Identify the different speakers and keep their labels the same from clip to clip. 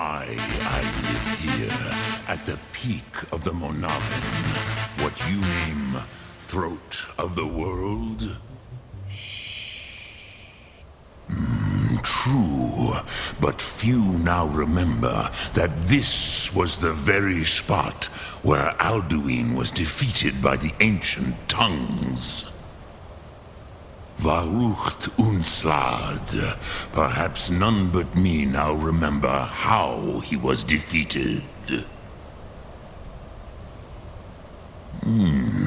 Speaker 1: I live here, at the peak of the Monavin, what you name throat of the world. True, but few now remember that this was the very spot where Alduin was defeated by the ancient tongues. Varucht Unslad. Perhaps none but me now remember how he was defeated.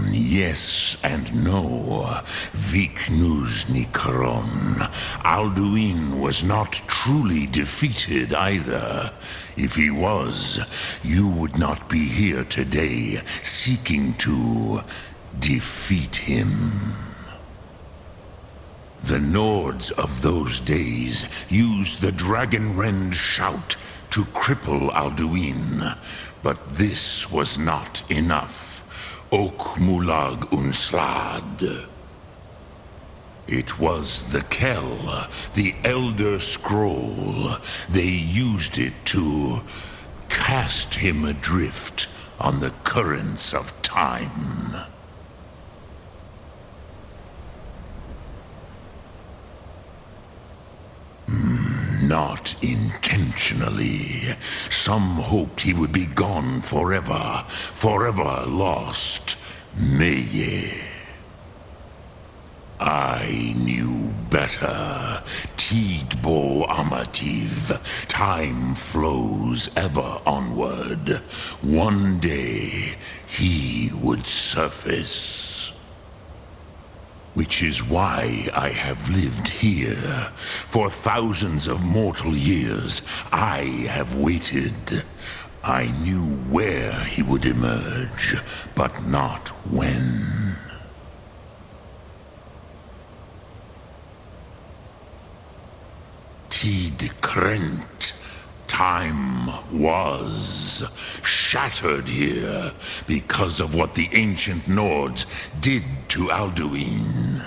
Speaker 1: Yes and no. Viknuz Nikaron. Alduin was not truly defeated either. If he was, you would not be here today seeking to defeat him. The Nords of those days used the Dragonrend shout to cripple Alduin, but this was not enough. Ok Mulag Unslad. It was the Kell, the Elder Scroll. They used it to cast him adrift on the currents of time. Not intentionally. Some hoped he would be gone forever, forever lost. Meye. I knew better. Tidbo Amativ. Time flows ever onward. One day, he would surface. Which is why I have lived here. For thousands of mortal years, I have waited. I knew where he would emerge, but not when. Tid Krent. Time was shattered here because of what the ancient Nords did to Alduin.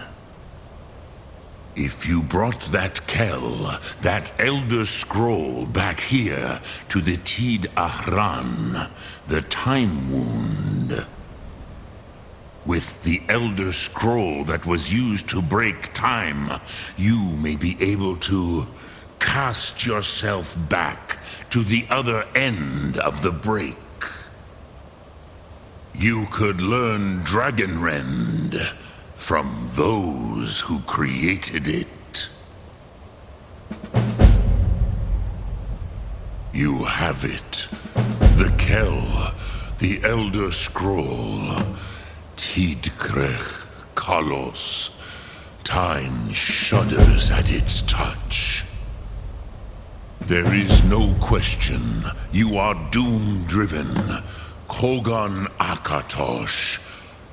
Speaker 1: If you brought that Kell, that Elder Scroll back here to the Tid Ahran, the Time Wound, with the Elder Scroll that was used to break time, you may be able to cast yourself back to the other end of the break. You could learn Dragonrend from those who created it. You have it. The Kell, the Elder Scroll, Tidkrech Kalos. Time shudders at its touch. There is no question. You are doom-driven. Kogan Akatosh.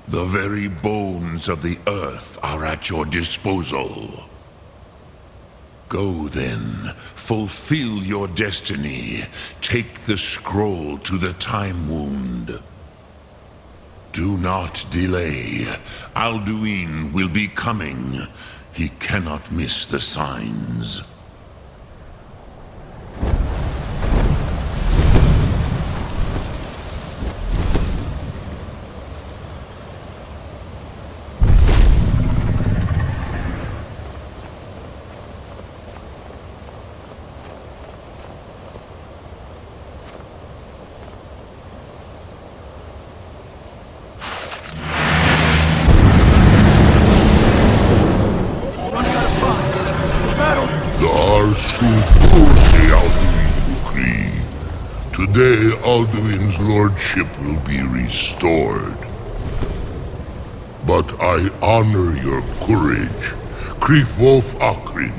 Speaker 1: The very bones of the earth are at your disposal. Go then. Fulfill your destiny. Take the scroll to the Time Wound. Do not delay. Alduin will be coming. He cannot miss the signs. Today, Alduin's lordship will be restored. But I honor your courage. Krif Wolf Akrin.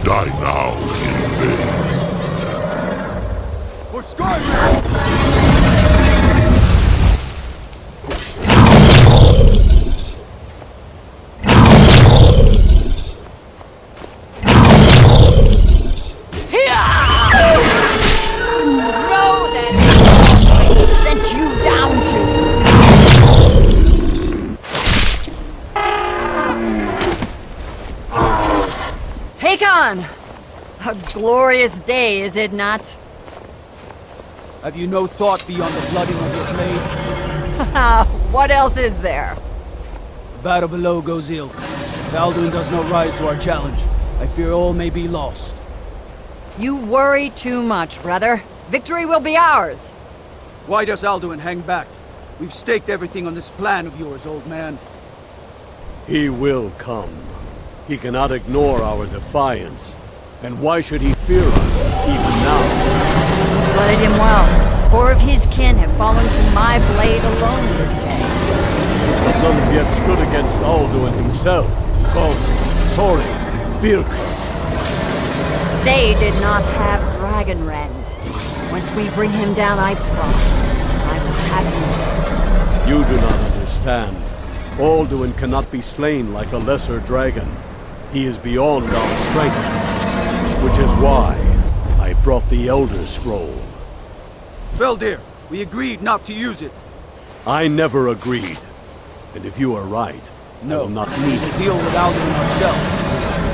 Speaker 1: Die now in vain. For Skyrim!
Speaker 2: A glorious day, is it not? Have you no thought beyond the blooding of your blade?
Speaker 3: What else is there?
Speaker 2: The battle below goes ill. If Alduin does not rise to our challenge, I fear all may be lost.
Speaker 3: You worry too much, brother. Victory will be ours.
Speaker 2: Why does Alduin hang back? We've staked everything on this plan of yours, old man.
Speaker 4: He will come. He cannot ignore our defiance. And why should he fear us, even now?
Speaker 3: Blooded him well. 4 of his kin have fallen to my blade alone this day.
Speaker 4: But none have yet stood against Alduin himself. Gog, Sorin, Birka.
Speaker 3: They did not have Dragon Rend. Once we bring him down, I promise, I will have his head.
Speaker 4: You do not understand. Alduin cannot be slain like a lesser dragon. He is beyond our strength. Which is why I brought the Elder Scroll.
Speaker 2: Feldir, we agreed not to use it.
Speaker 4: I never agreed. And if you are right, I will not need
Speaker 2: We'll
Speaker 4: it.
Speaker 2: deal with Alduin ourselves.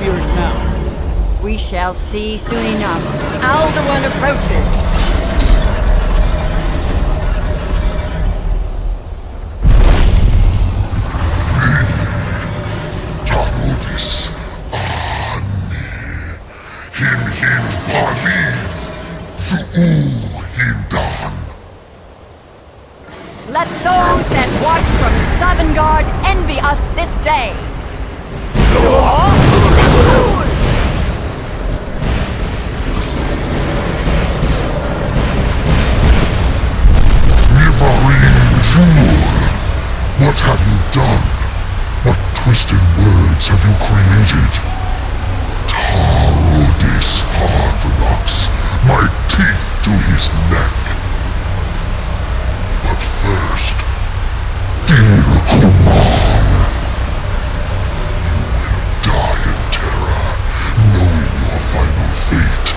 Speaker 2: Fear it now.
Speaker 3: We shall see soon enough. Alduin approaches.
Speaker 1: Tarudis Ani Hin Paliv Zuu Hindan.
Speaker 3: Let those that watch from Savangard envy us this day.
Speaker 1: Nivarin Fool, what have you done? What twisted words have you created? Tarudis Parvelox, my teeth to his neck. But first, dear Kumar, you will die in terror, knowing your final fate.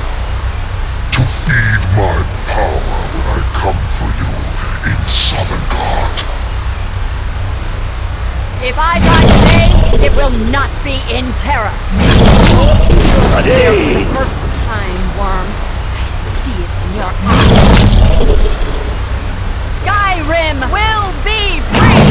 Speaker 1: To feed my power when I come for you in Savangard.
Speaker 3: If I die today, it will not be in terror. For the first time, Worm, I see it in your eyes. Skyrim will be free!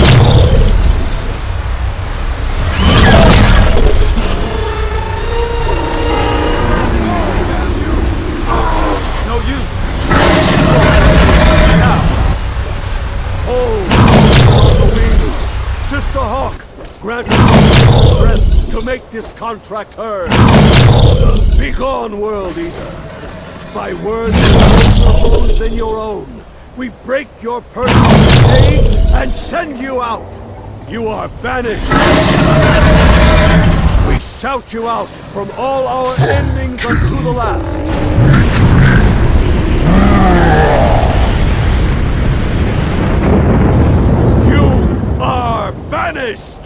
Speaker 2: It's no use. Now.
Speaker 4: Oh, Alduin, Sister Hawk, grant us strength to make this contract heard. Begone, World Eater. By words closer than your own, we break your personal stage and send you out. You are banished. We shout you out from all our endings unto the last. You are banished!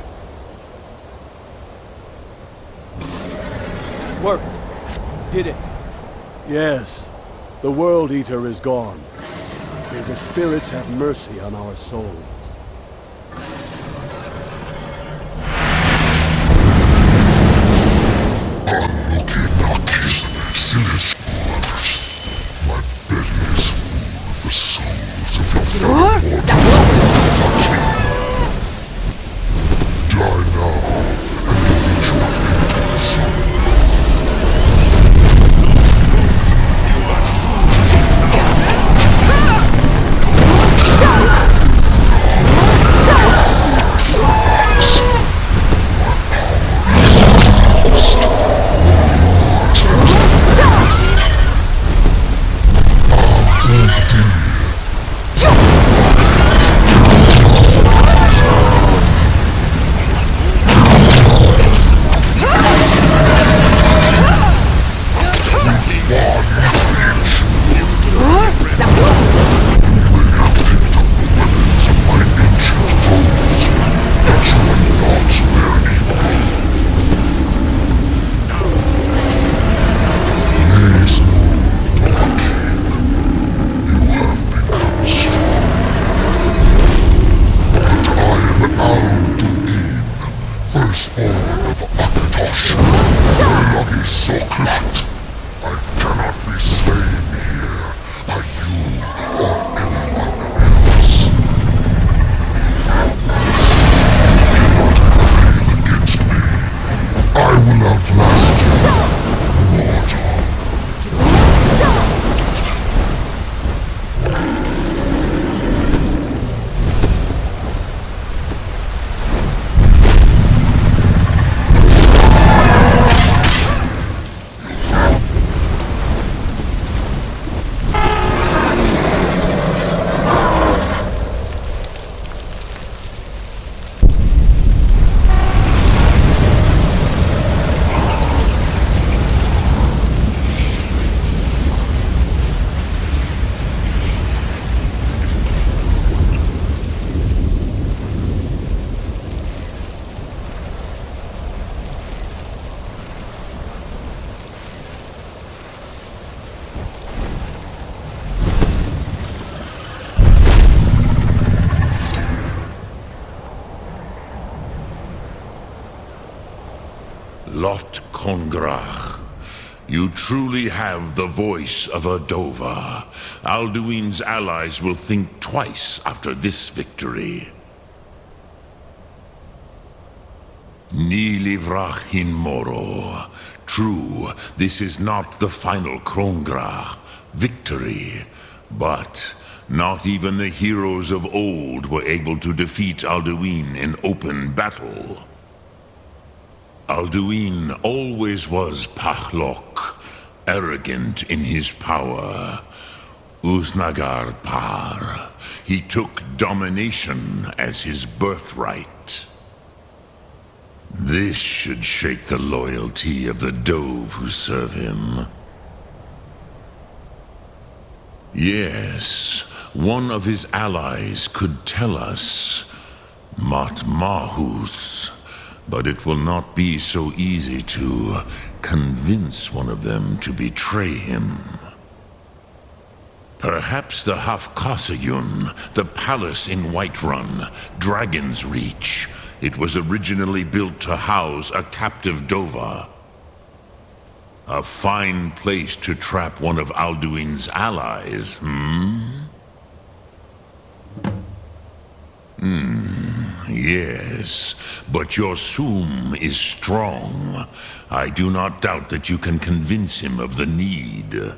Speaker 2: Worked. Did it.
Speaker 4: Yes, the World Eater is gone. May the spirits have mercy on our souls.
Speaker 1: Anukinaki, Silisor. My belly is full of the souls of your fellow mortals. Die now, and await your fate in Savangard. I cannot be slain here by you or Lot Kongrach. You truly have the voice of a Dova. Alduin's allies will think twice after this victory. Ni livrach hin moro. True, this is not the final Kongrach victory, but not even the heroes of old were able to defeat Alduin in open battle. Alduin always was Pachlok, arrogant in his power. Uznagar Par. He took domination as his birthright. This should shake the loyalty of the Dove who serve him. Yes, one of his allies could tell us. Matmahus. But it will not be so easy to convince one of them to betray him. Perhaps the Hafkasayun, the palace in Whiterun, Dragon's Reach. It was originally built to house a captive Dova. A fine place to trap one of Alduin's allies, Yes, but your Sum is strong. I do not doubt that you can convince him of the need.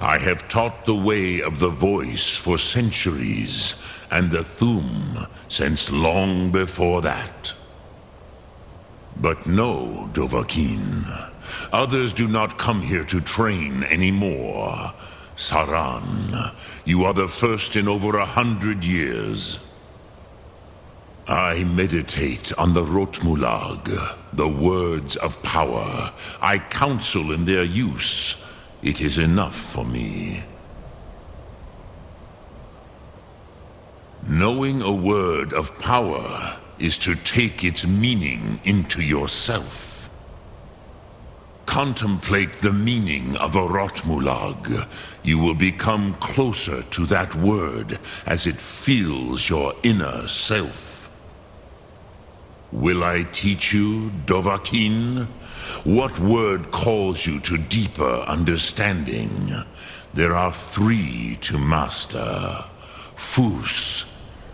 Speaker 1: I have taught the way of the voice for centuries, and the Thum since long before that. But no, Dovahkiin. Others do not come here to train anymore. Saran, you are the first in over 100 years. I meditate on the Rotmulag, the words of power. I counsel in their use. It is enough for me. Knowing a word of power is to take its meaning into yourself. Contemplate the meaning of a Rotmulag. You will become closer to that word as it fills your inner self. Will I teach you, Dovahkiin? What word calls you to deeper understanding? There are 3 to master. Fus,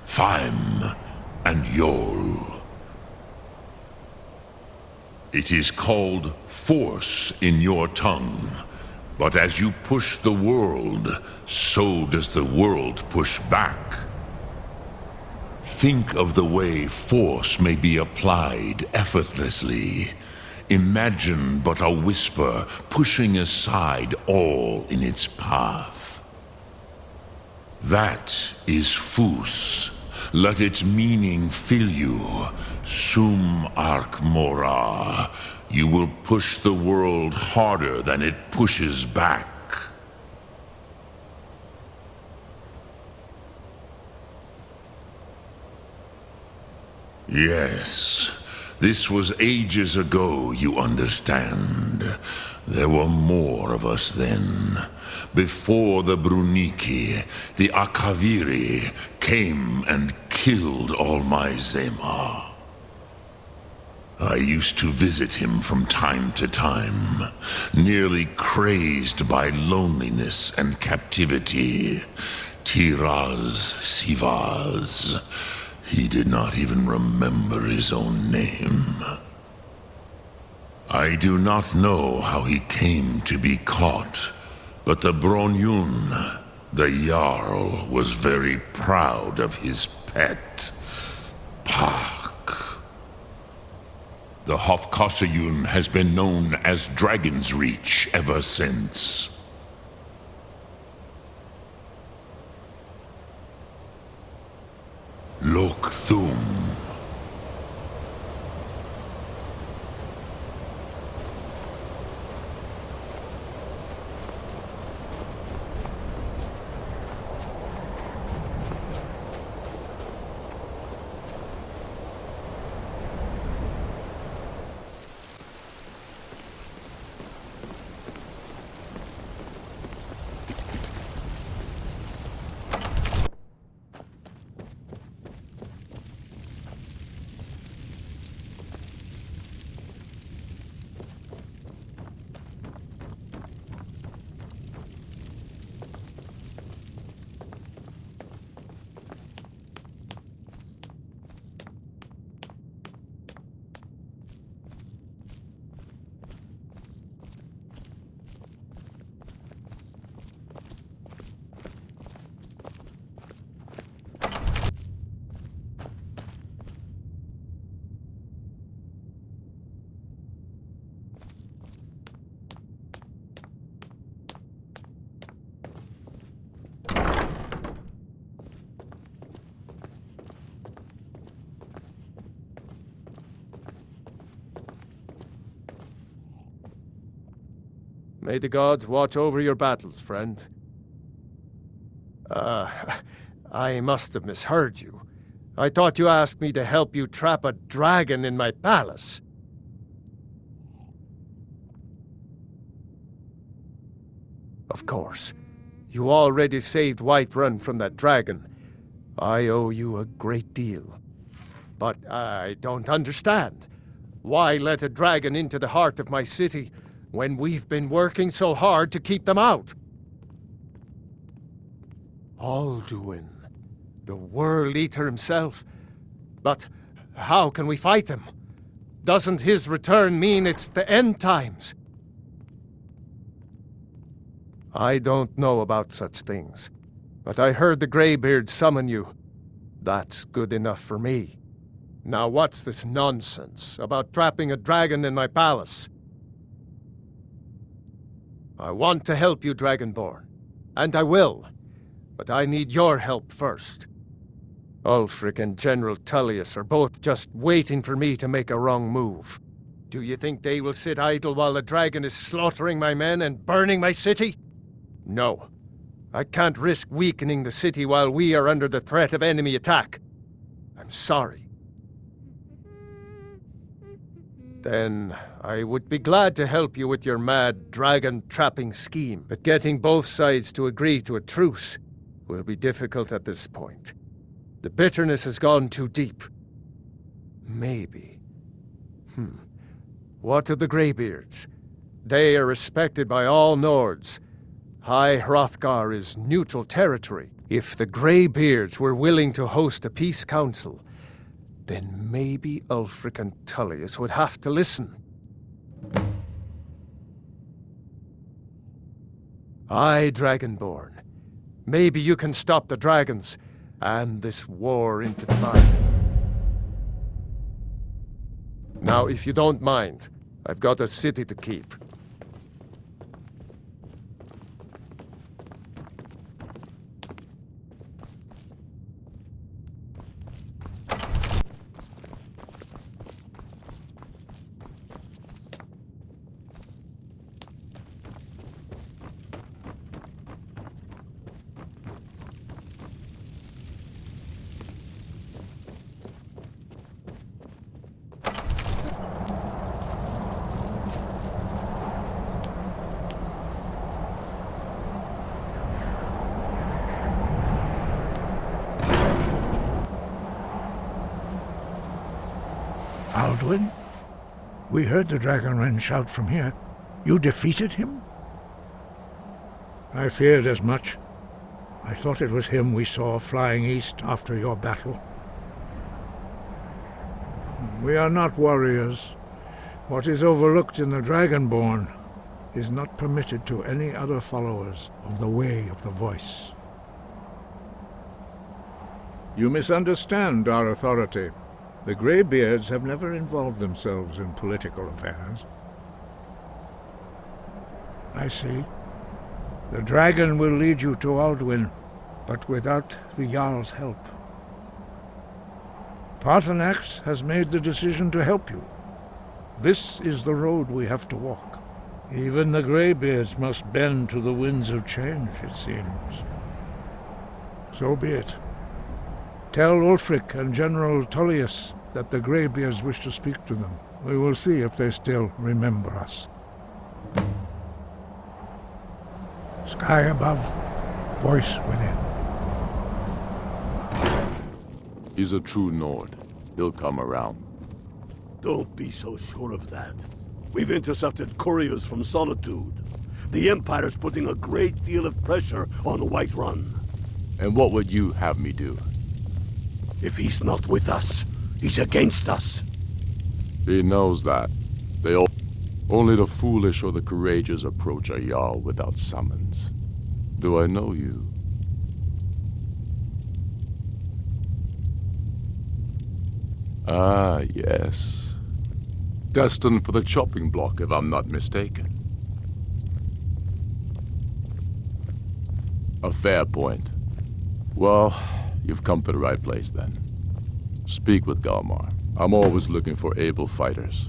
Speaker 1: Faim, and Yol. It is called force in your tongue, but as you push the world, so does the world push back. Think of the way force may be applied effortlessly. Imagine but a whisper pushing aside all in its path. That is Fus. Let its meaning fill you. Sum Ark Mora. You will push the world harder than it pushes back. Yes, this was ages ago, you understand. There were more of us then. Before the Bruniki, the Akaviri came and killed all my Zema. I used to visit him from time to time, nearly crazed by loneliness and captivity. Tiraz Sivaz. He did not even remember his own name. I do not know how he came to be caught, but the Bronyun, the Jarl, was very proud of his pet, Pak. The Hofkosayun has been known as Dragon's Reach ever since. Lok Thum.
Speaker 5: May the gods watch over your battles, friend. I must have misheard you. I thought you asked me to help you trap a dragon in my palace. Of course. You already saved Whiterun from that dragon. I owe you a great deal. But I don't understand. Why let a dragon into the heart of my city when we've been working so hard to keep them out? Alduin, the World Eater himself. But how can we fight him? Doesn't his return mean it's the end times? I don't know about such things, but I heard the Greybeard summon you. That's good enough for me. Now what's this nonsense about trapping a dragon in my palace? I want to help you, Dragonborn, and I will, but I need your help first. Ulfric and General Tullius are both just waiting for me to make a wrong move. Do you think they will sit idle while the dragon is slaughtering my men and burning my city? No. I can't risk weakening the city while we are under the threat of enemy attack. I'm sorry. Then I would be glad to help you with your mad dragon-trapping scheme, but getting both sides to agree to a truce will be difficult at this point. The bitterness has gone too deep. Maybe. What of the Greybeards? They are respected by all Nords. High Hrothgar is neutral territory. If the Greybeards were willing to host a peace council, then maybe Ulfric and Tullius would have to listen. Aye, Dragonborn. Maybe you can stop the dragons and this war into the mind. Now, if you don't mind, I've got a city to keep.
Speaker 6: Alduin? We heard the Dragonren shout from here. You defeated him? I feared as much. I thought it was him we saw flying east after your battle. We are not warriors. What is overlooked in the Dragonborn is not permitted to any other followers of the Way of the Voice.
Speaker 7: You misunderstand our authority. The Greybeards have never involved themselves in political affairs.
Speaker 6: I see. The dragon will lead you to Alduin, but without the Jarl's help. Paarthurnax has made the decision to help you. This is the road we have to walk. Even the Greybeards must bend to the winds of change, it seems. So be it. Tell Ulfric and General Tullius that the Greybeards wish to speak to them. We will see if they still remember us. Sky above, voice within.
Speaker 8: He's a true Nord. He'll come around.
Speaker 4: Don't be so sure of that. We've intercepted couriers from Solitude. The Empire's putting a great deal of pressure on Whiterun.
Speaker 8: And what would you have me do?
Speaker 4: If he's not with us, he's against us.
Speaker 8: He knows that. Only the foolish or the courageous approach a Jarl without summons. Do I know you? Ah, yes. Destined for the chopping block, if I'm not mistaken. A fair point. Well, you've come to the right place then. Speak with Galmar. I'm always looking for able fighters.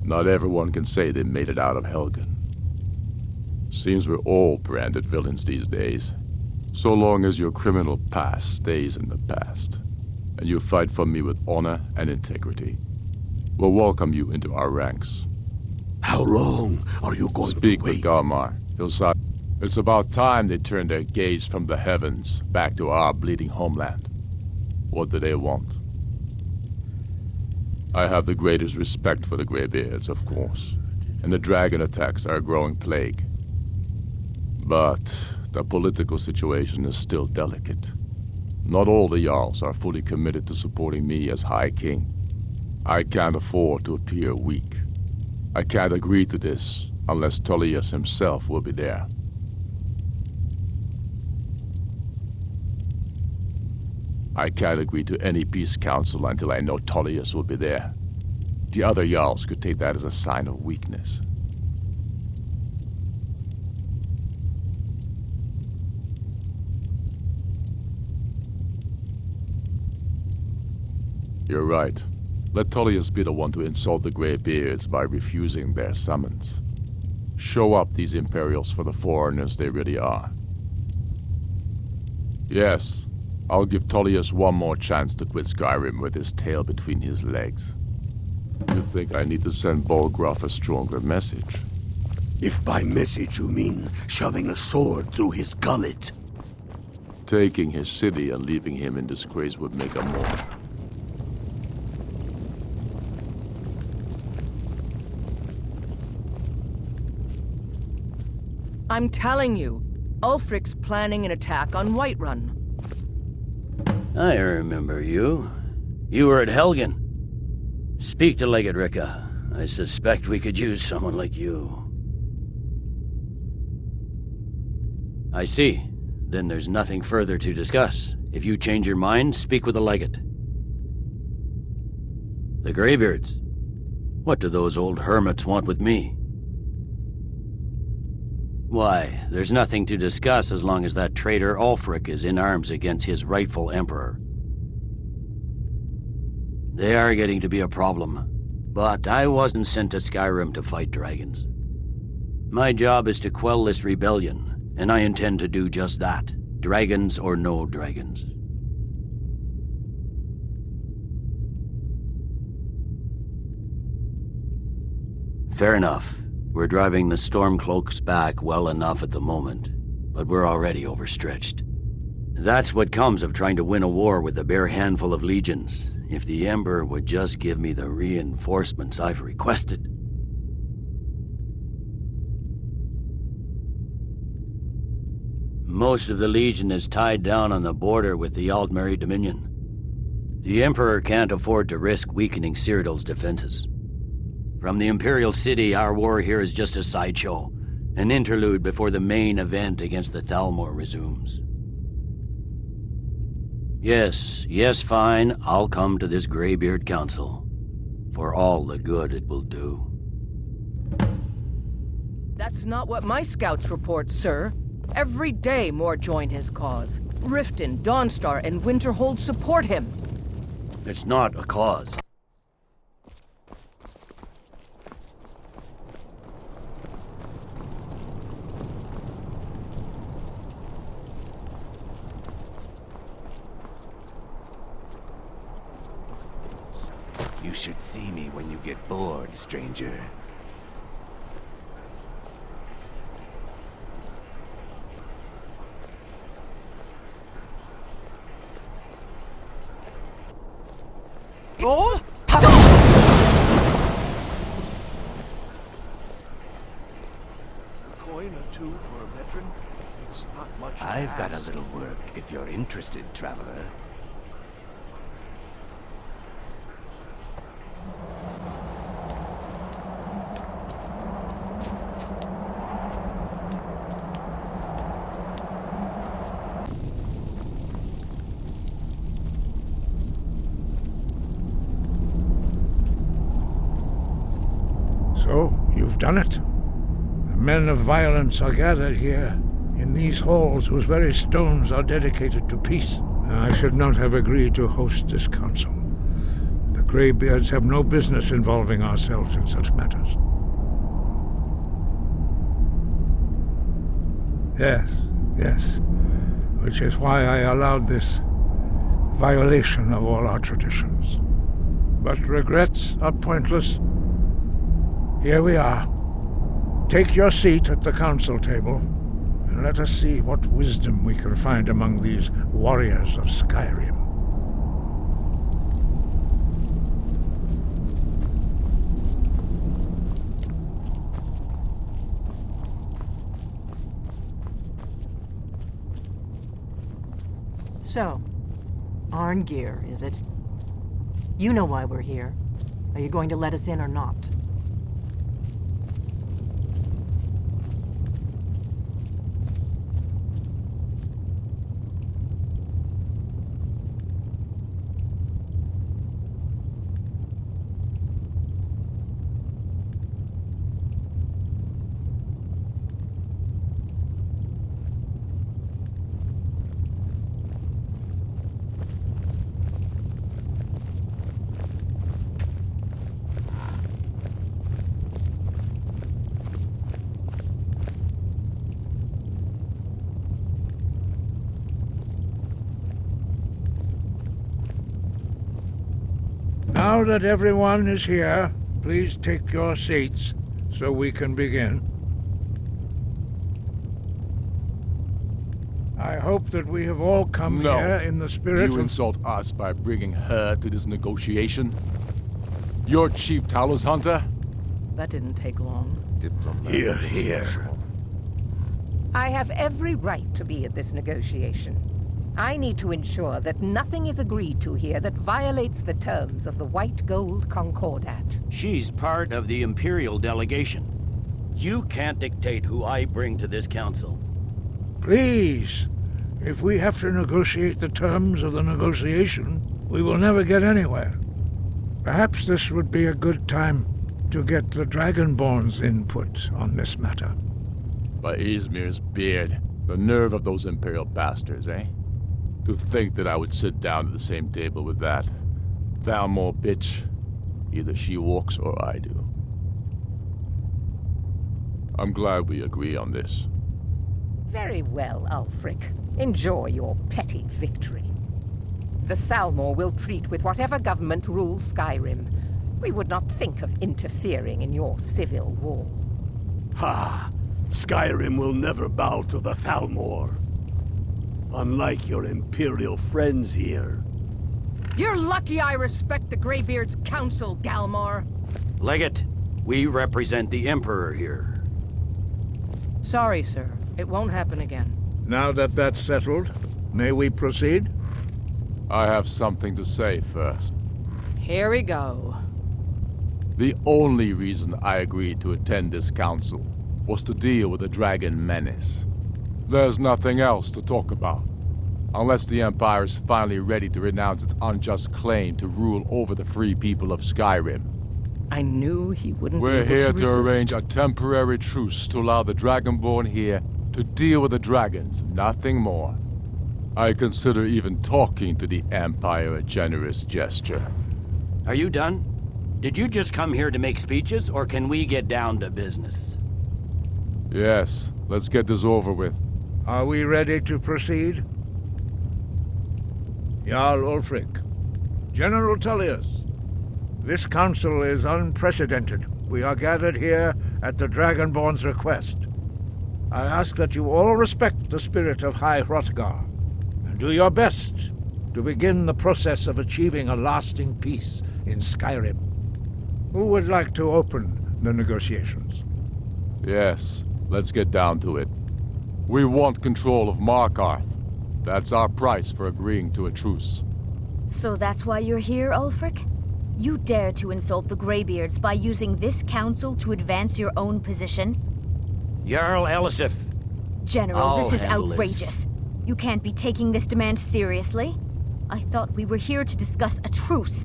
Speaker 8: Not everyone can say they made it out of Helgen. Seems we're all branded villains these days. So long as your criminal past stays in the past, and you fight for me with honor and integrity, we'll welcome you into our ranks.
Speaker 4: How long are you going
Speaker 8: Speak
Speaker 4: to
Speaker 8: with
Speaker 4: wait?
Speaker 8: Garmar. He'll say it's about time they turned their gaze from the heavens back to our bleeding homeland. What do they want? I have the greatest respect for the Greybeards, of course, and the dragon attacks are a growing plague. But the political situation is still delicate. Not all the Jarls are fully committed to supporting me as High King. I can't afford to appear weak. I can't agree to this unless Tullius himself will be there. I can't agree to any peace council until I know Tullius will be there. The other Jarls could take that as a sign of weakness. You're right. Let Tullius be the one to insult the Greybeards by refusing their summons. Show up these Imperials for the foreigners they really are. Yes, I'll give Tullius one more chance to quit Skyrim with his tail between his legs. You think I need to send Bolgraf a stronger message?
Speaker 4: If by message you mean shoving a sword through his gullet.
Speaker 8: Taking his city and leaving him in disgrace would make a more.
Speaker 9: I'm telling you, Ulfric's planning an attack on Whiterun.
Speaker 10: I remember you. You were at Helgen. Speak to Legate Ricka. I suspect we could use someone like you. I see. Then there's nothing further to discuss. If you change your mind, speak with the Legate. The Greybeards. What do those old hermits want with me? Why, there's nothing to discuss as long as that traitor Ulfric is in arms against his rightful emperor. They are getting to be a problem, but I wasn't sent to Skyrim to fight dragons. My job is to quell this rebellion, and I intend to do just that, dragons or no dragons. Fair enough. We're driving the Stormcloaks back well enough at the moment, but we're already overstretched. That's what comes of trying to win a war with a bare handful of legions. If the Emperor would just give me the reinforcements I've requested. Most of the Legion is tied down on the border with the Aldmeri Dominion. The Emperor can't afford to risk weakening Cyrodiil's defenses. From the Imperial City, our war here is just a sideshow, an interlude before the main event against the Thalmor resumes. Yes, fine, I'll come to this Greybeard Council, for all the good it will do.
Speaker 9: That's not what my scouts report, sir. Every day more join his cause. Riften, Dawnstar, and Winterhold support him.
Speaker 10: It's not a cause.
Speaker 11: You should see me when you get bored, stranger.
Speaker 9: Roll!
Speaker 2: A coin or two for a veteran? It's not much to
Speaker 11: I've got a
Speaker 2: ask.
Speaker 11: little work if you're interested, traveler.
Speaker 6: So, you've done it. The men of violence are gathered here, in these halls whose very stones are dedicated to peace. I should not have agreed to host this council. The Greybeards have no business involving ourselves in such matters. Yes, yes. Which is why I allowed this violation of all our traditions. But regrets are pointless. Here we are. Take your seat at the council table, and let us see what wisdom we can find among these warriors of Skyrim.
Speaker 12: So, Arngeir, is it? You know why we're here. Are you going to let us in or not?
Speaker 6: Now that everyone is here, please take your seats so we can begin. I hope that we have all come here in the spirit
Speaker 8: You
Speaker 6: of...
Speaker 8: insult us by bringing her to this negotiation? You're Chief Talos Hunter?
Speaker 9: That didn't take long.
Speaker 11: Here, here.
Speaker 3: I have every right to be at this negotiation. I need to ensure that nothing is agreed to here that violates the terms of the White Gold Concordat.
Speaker 10: She's part of the Imperial delegation. You can't dictate who I bring to this council.
Speaker 6: Please, if we have to negotiate the terms of the negotiation, we will never get anywhere. Perhaps this would be a good time to get the Dragonborn's input on this matter.
Speaker 8: By Izmir's beard, the nerve of those Imperial bastards, eh? To think that I would sit down at the same table with that Thalmor bitch. Either she walks or I do. I'm glad we agree on this.
Speaker 3: Very well, Ulfric. Enjoy your petty victory. The Thalmor will treat with whatever government rules Skyrim. We would not think of interfering in your civil war.
Speaker 4: Ha! Skyrim will never bow to the Thalmor. Unlike your Imperial friends here.
Speaker 9: You're lucky I respect the Greybeard's counsel, Galmar.
Speaker 10: Legate, we represent the Emperor here.
Speaker 9: Sorry, sir. It won't happen again.
Speaker 6: Now that that's settled, may we proceed?
Speaker 8: I have something to say first.
Speaker 9: Here we go.
Speaker 8: The only reason I agreed to attend this council was to deal with the dragon menace. There's nothing else to talk about. Unless the Empire is finally ready to renounce its unjust claim to rule over the free people of Skyrim.
Speaker 9: I knew he wouldn't
Speaker 8: We're
Speaker 9: be able
Speaker 8: here
Speaker 9: to
Speaker 8: to
Speaker 9: resist.
Speaker 8: arrange a temporary truce to allow the Dragonborn here to deal with the dragons, nothing more. I consider even talking to the Empire a generous gesture.
Speaker 10: Are you done? Did you just come here to make speeches, or can we get down to business?
Speaker 8: Yes, let's get this over with.
Speaker 6: Are we ready to proceed? Jarl Ulfric, General Tullius, this council is unprecedented. We are gathered here at the Dragonborn's request. I ask that you all respect the spirit of High Hrothgar, and do your best to begin the process of achieving a lasting peace in Skyrim. Who would like to open the negotiations?
Speaker 8: Yes, let's get down to it. We want control of Markarth. That's our price for agreeing to a truce.
Speaker 13: So that's why you're here, Ulfric? You dare to insult the Greybeards by using this council to advance your own position?
Speaker 10: Jarl Elisif.
Speaker 13: General, this is
Speaker 10: handle
Speaker 13: outrageous. You can't be taking this demand seriously. I thought we were here to discuss a truce.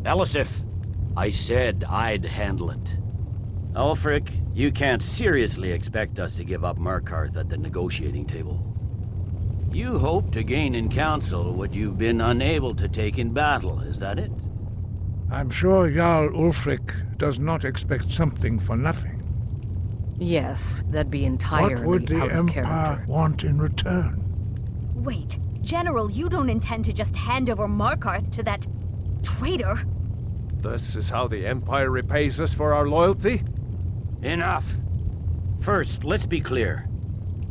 Speaker 10: Elisif, I said I'd handle it. Ulfric, you can't seriously expect us to give up Markarth at the negotiating table. You hope to gain in council what you've been unable to take in battle, is that it?
Speaker 6: I'm sure Jarl Ulfric does not expect something for nothing.
Speaker 9: Yes, that'd be entirely
Speaker 6: What would the
Speaker 9: out of
Speaker 6: Empire
Speaker 9: character.
Speaker 6: want in return?
Speaker 13: Wait, General, you don't intend to just hand over Markarth to that traitor?
Speaker 5: This is how the Empire repays us for our loyalty?
Speaker 10: Enough. First, let's be clear.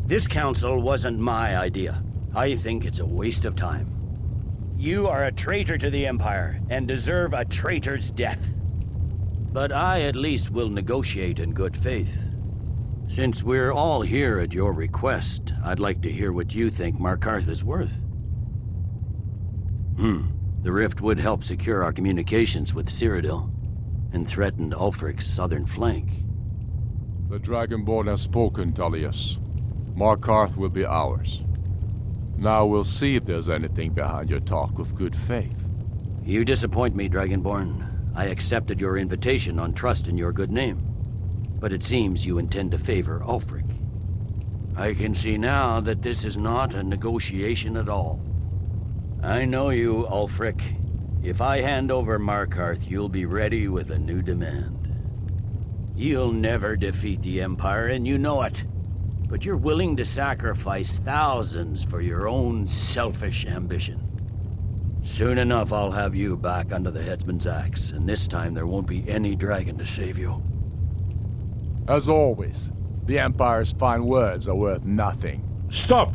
Speaker 10: This council wasn't my idea. I think it's a waste of time. You are a traitor to the Empire and deserve a traitor's death. But I at least will negotiate in good faith. Since we're all here at your request, I'd like to hear what you think Markarth is worth. The rift would help secure our communications with Cyrodiil and threatened Ulfric's southern flank.
Speaker 8: The Dragonborn has spoken, Tullius. Markarth will be ours. Now we'll see if there's anything behind your talk of good faith.
Speaker 10: You disappoint me, Dragonborn. I accepted your invitation on trust in your good name. But it seems you intend to favor Ulfric. I can see now that this is not a negotiation at all. I know you, Ulfric. If I hand over Markarth, you'll be ready with a new demand. You'll never defeat the Empire, and you know it. But you're willing to sacrifice thousands for your own selfish ambition. Soon enough, I'll have you back under the headsman's axe, and this time there won't be any dragon to save you.
Speaker 8: As always, the Empire's fine words are worth nothing.
Speaker 6: Stop!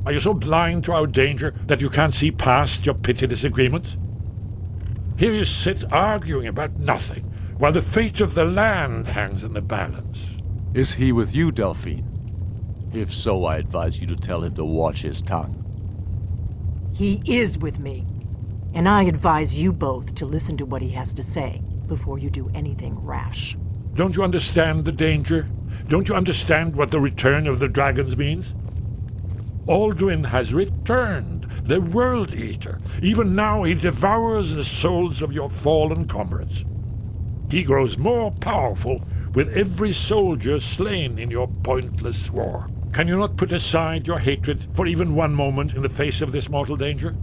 Speaker 6: Are you so blind to our danger that you can't see past your petty disagreements? Here you sit arguing about nothing, while the fate of the land hangs in the balance.
Speaker 8: Is he with you, Delphine? If so, I advise you to tell him to watch his tongue.
Speaker 12: He is with me. And I advise you both to listen to what he has to say before you do anything rash.
Speaker 6: Don't you understand the danger? Don't you understand what the return of the dragons means? Alduin has returned, the World Eater. Even now he devours the souls of your fallen comrades. He grows more powerful with every soldier slain in your pointless war. Can you not put aside your hatred for even one moment in the face of this mortal danger?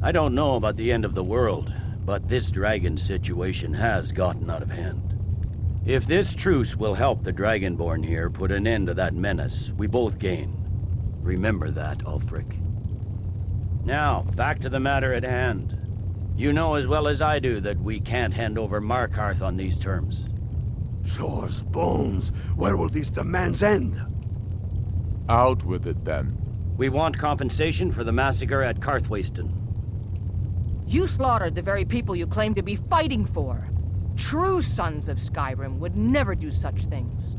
Speaker 10: I don't know about the end of the world, but this dragon situation has gotten out of hand. If this truce will help the Dragonborn here put an end to that menace, we both gain. Remember that, Ulfric. Now, back to the matter at hand. You know as well as I do that we can't hand over Markarth on these terms.
Speaker 4: Shores, bones, where will these demands end?
Speaker 8: Out with it, then.
Speaker 10: We want compensation for the massacre at Karthwasten.
Speaker 9: You slaughtered the very people you claim to be fighting for. True sons of Skyrim would never do such things.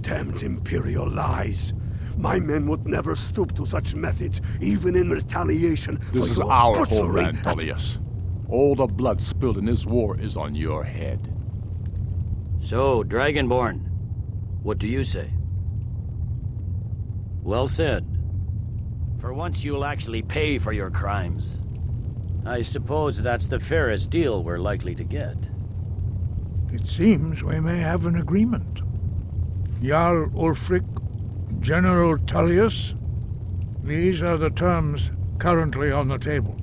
Speaker 4: Damned Imperial lies. My men would never stoop to such methods, even in retaliation.
Speaker 8: This is our homeland, Tullius. All the blood spilled in this war is on your head.
Speaker 10: So, Dragonborn, what do you say? Well said. For once you'll actually pay for your crimes. I suppose that's the fairest deal we're likely to get.
Speaker 6: It seems we may have an agreement. Jarl Ulfric, General Tullius, these are the terms currently on the table.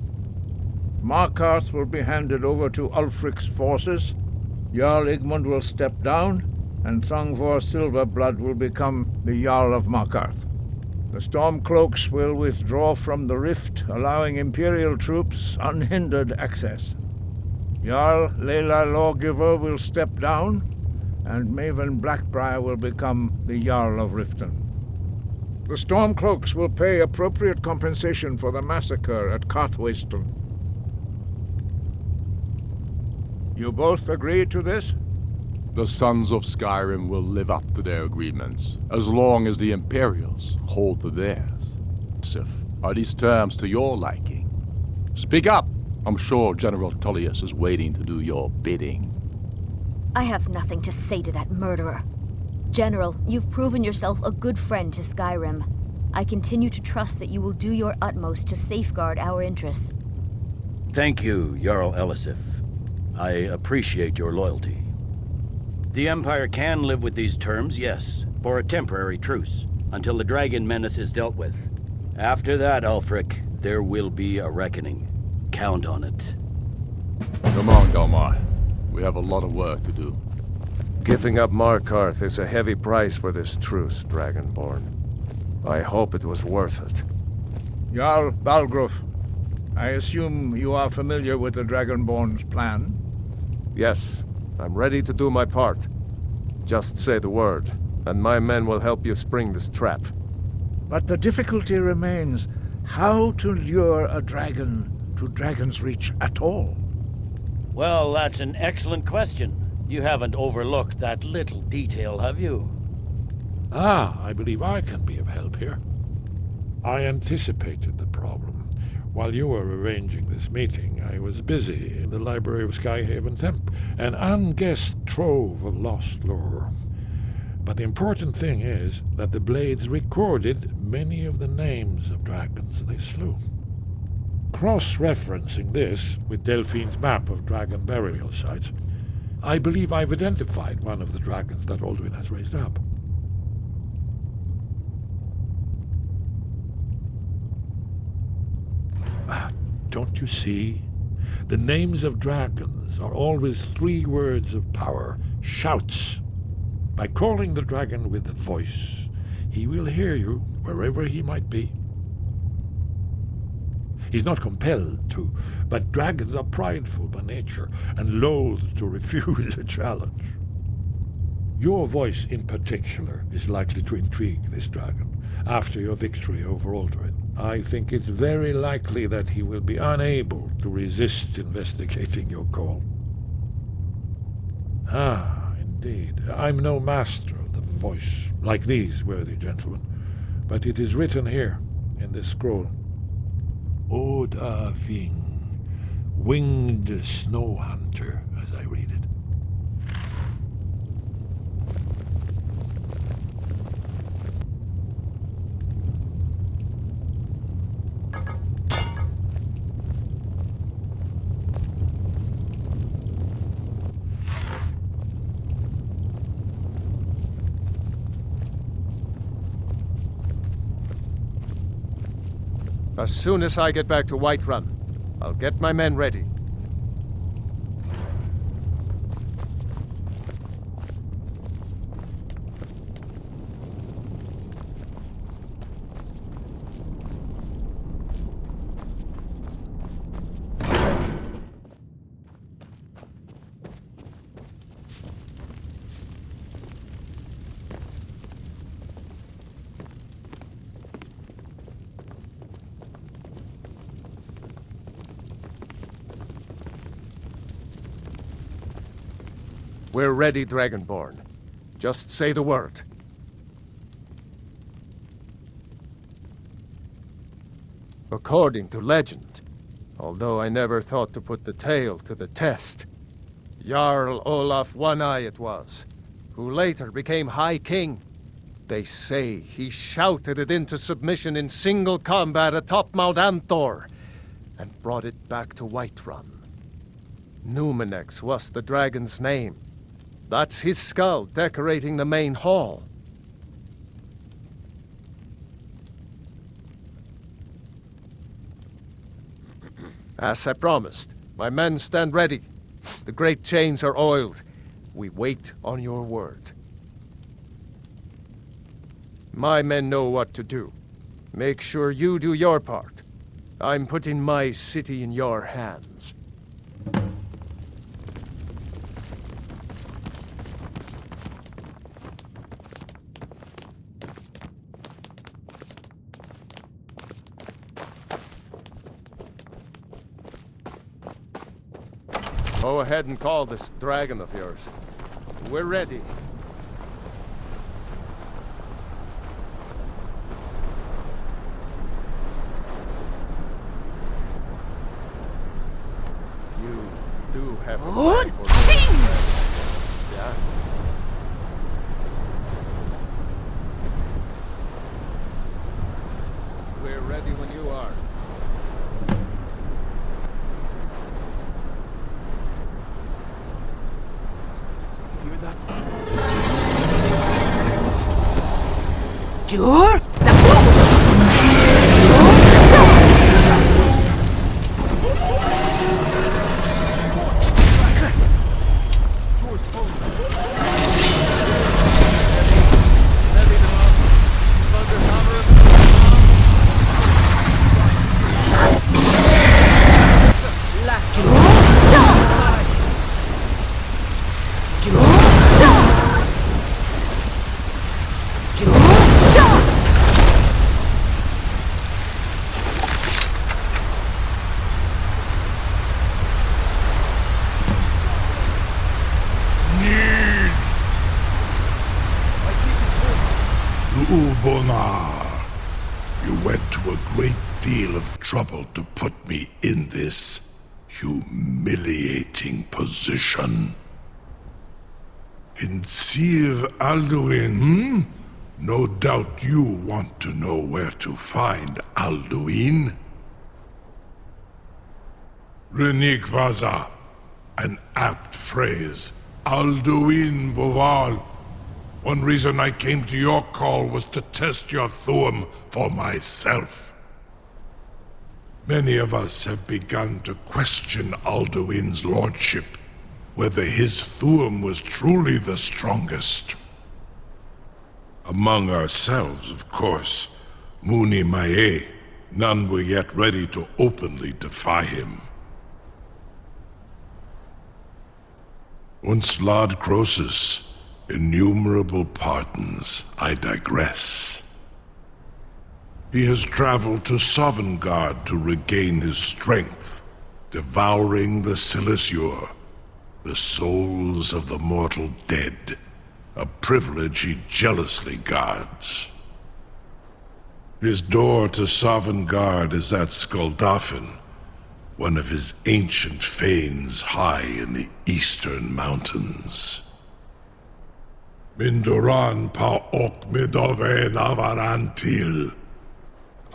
Speaker 6: Markarth will be handed over to Ulfric's forces, Jarl Igmund will step down, and Thongvor Silverblood will become the Jarl of Markarth. The Stormcloaks will withdraw from the rift, allowing Imperial troops unhindered access. Jarl Leila Lawgiver will step down, and Maven Blackbriar will become the Jarl of Riften. The Stormcloaks will pay appropriate compensation for the massacre at Karthwasten. You both agree to this?
Speaker 8: The Sons of Skyrim will live up to their agreements, as long as the Imperials hold to theirs. Sif, are these terms to your liking? Speak up! I'm sure General Tullius is waiting to do your bidding.
Speaker 13: I have nothing to say to that murderer. General, you've proven yourself a good friend to Skyrim. I continue to trust that you will do your utmost to safeguard our interests.
Speaker 10: Thank you, Jarl Elisif. I appreciate your loyalty. The Empire can live with these terms, yes, for a temporary truce, until the dragon menace is dealt with. After that, Ulfric, there will be a reckoning. Count on it.
Speaker 8: Come on, Galmar. We have a lot of work to do.
Speaker 5: Giving up Markarth is a heavy price for this truce, Dragonborn. I hope it was worth it.
Speaker 7: Jarl Balgruf, I assume you are familiar with the Dragonborn's plan?
Speaker 5: Yes, I'm ready to do my part. Just say the word, and my men will help you spring this trap.
Speaker 7: But the difficulty remains how to lure a dragon to Dragon's Reach at all.
Speaker 10: Well, that's an excellent question. You haven't overlooked that little detail, have you?
Speaker 6: Ah, I believe I can be of help here. I anticipated the problem. While you were arranging this meeting, I was busy in the library of Skyhaven Temple, an unguessed trove of lost lore. But the important thing is that the Blades recorded many of the names of dragons they slew. Cross-referencing this with Delphine's map of dragon burial sites, I believe I've identified one of the dragons that Alduin has raised up. Don't you see? The names of dragons are always 3 words of power, shouts. By calling the dragon with a voice, he will hear you wherever he might be. He's not compelled to, but dragons are prideful by nature and loath to refuse a challenge. Your voice in particular is likely to intrigue this dragon after your victory over Alduin. I think it's very likely that he will be unable to resist investigating your call. Ah, indeed. I'm no master of the voice, like these worthy gentlemen, but it is written here in this scroll. Oda Ving, winged snow hunter, as I read it.
Speaker 5: As soon as I get back to Whiterun, I'll get my men ready. We're ready, Dragonborn. Just say the word. According to legend, although I never thought to put the tale to the test, Jarl Olaf One-Eye it was, who later became High King. They say he shouted it into submission in single combat atop Mount Anthor, and brought it back to Whiterun. Numenex was the dragon's name. That's his skull decorating the main hall. As I promised, my men stand ready. The great chains are oiled. We wait on your word. My men know what to do. Make sure you do your part. I'm putting my city in your hands. Go ahead and call this dragon of yours. We're ready. You do have a plan for me. Yeah? We're ready when you are.
Speaker 9: Jur?
Speaker 14: You went to a great deal of trouble to put me in this humiliating position. In Sir Alduin, No doubt you want to know where to find Alduin. Renikvaza, an apt phrase. Alduin Boval. One reason I came to your call was to test your Thuum for myself. Many of us have begun to question Alduin's lordship, whether his Thuum was truly the strongest. Among ourselves, of course, Muni Mae, none were yet ready to openly defy him. Once Lord Croesus, innumerable pardons, I digress. He has traveled to Sovngarde to regain his strength, devouring the Silesure, the souls of the mortal dead, a privilege he jealously guards. His door to Sovngarde is at Skuldafn, one of his ancient fanes high in the eastern mountains. Mindoran pa ok midove navarantil.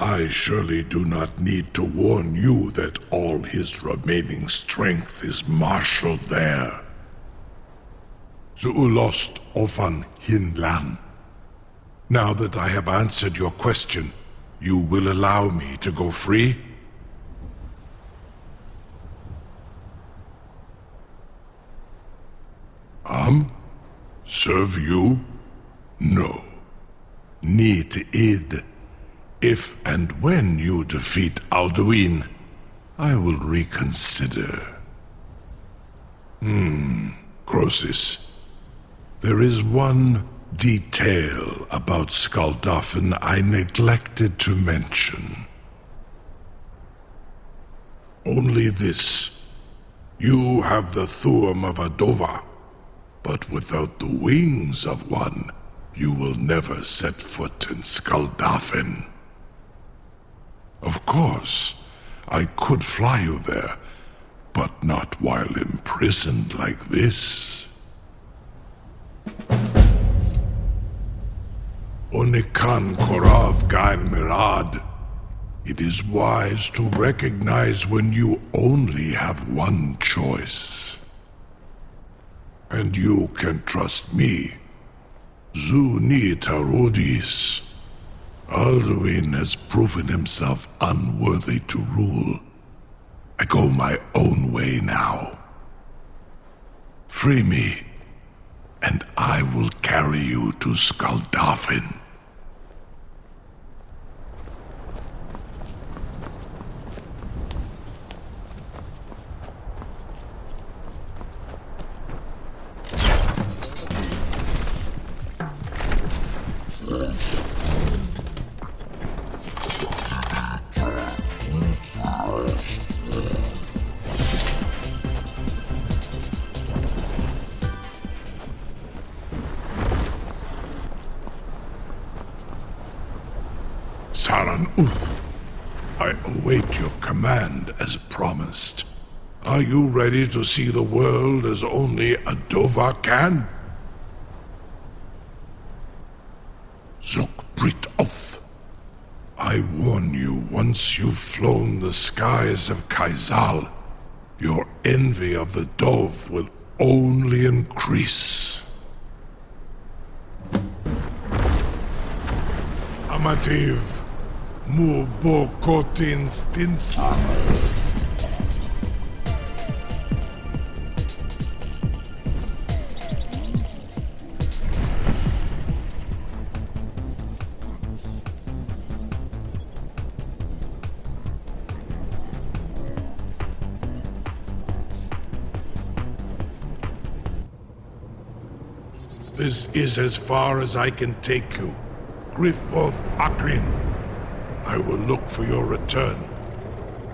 Speaker 14: I surely do not need to warn you that all his remaining strength is marshaled there. Zuulost ofan hinlan. Now that I have answered your question, you will allow me to go free? Serve you? No. Need id. If and when you defeat Alduin, I will reconsider. Croesus. There is one detail about Skuldafn I neglected to mention. Only this. You have the Thuum of Adova, but without the wings of one, you will never set foot in Skuldafn. Of course, I could fly you there, but not while imprisoned like this. Onikan Korav Gain Mirad. It is wise to recognize when you only have one choice. And you can trust me. Zuni Tarudis. Alduin has proven himself unworthy to rule. I go my own way now. Free me, and I will carry you to Skuldafn. Saran Uth, I await your command as promised. Are you ready to see the world as only Adova can? Zukbrit Oth, I warn you, once you've flown the skies of Kaizal, your envy of the Dove will only increase. Amativ. Mubokotin Stinsa. This is as far as I can take you. Grifoth Akrin. I will look for your return,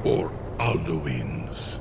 Speaker 14: or Alduin's.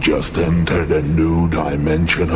Speaker 14: just entered a new dimension.